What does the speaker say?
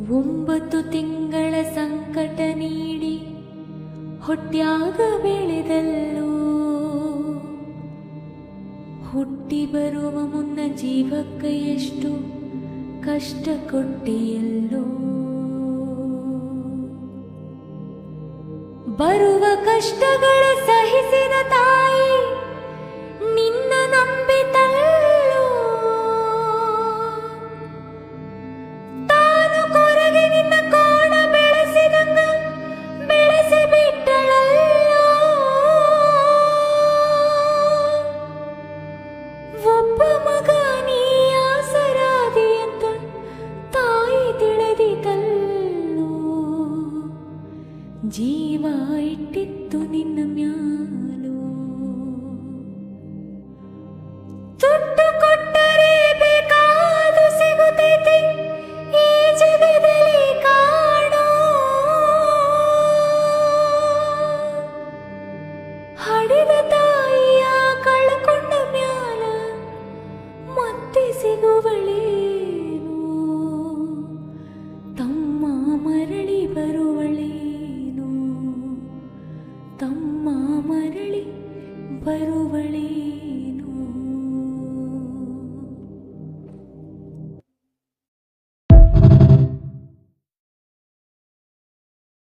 9 ತಿಂಗಳ ಸಂಕಟ ನೀಡಿ ಹೊಟ್ಯಾಗ ಬೆಳೆದಲ್ಲೋ, ಹುಟ್ಟಿ ಬರುವ ಮುನ್ನ ಜೀವಕ್ಕೆ ಎಷ್ಟು ಕಷ್ಟ ಕೊಟ್ಟೆಯಲ್ಲೋ. ಬರುವ ಕಷ್ಟಗಳ ಸಹಿಸಿದ ತಾಯಿ ನಿನ್ನ ನಂಬಿತಲ್ಲೋ, ತಾನು ಕೊರಗೆ ನಿನ್ನ ಕೋಣ ಬೆಳೆಸಿದಂಗ ಬೆಳೆಸಿ ಬಿಟ್ಟಳಲ್ಲೋ. ಒಬ್ಬ ಮಗ ನೀ ಆಸರಾದಿ ಅಂತ ತಾಯಿ ತಿಳಿದಿತಲ್ಲೋ, ಜೀವ ಇಟ್ಟಿತ್ತು ನಿನ್ನ ಮ್ಯಾಲೋ. ದುಡ್ಡು ಕೊಟ್ಟರೆ ಬೇಕಾದು ಸಿಗುತ್ತೈತಿ ಈ ಜಗದಲ್ಲಿ ಕಾಣೋ, ಹಡಿದ ತಾಯಿಯ ಕಳ್ಕೊಂಡ ಮ್ಯಾಲ ಮತ್ತೆ ಸಿಗುವಳೇನು, ತಮ್ಮ ಮರಳಿ ಬರುವಳೇನು, ತಮ್ಮ ಮರಳಿ ಬರುವಳೇನು.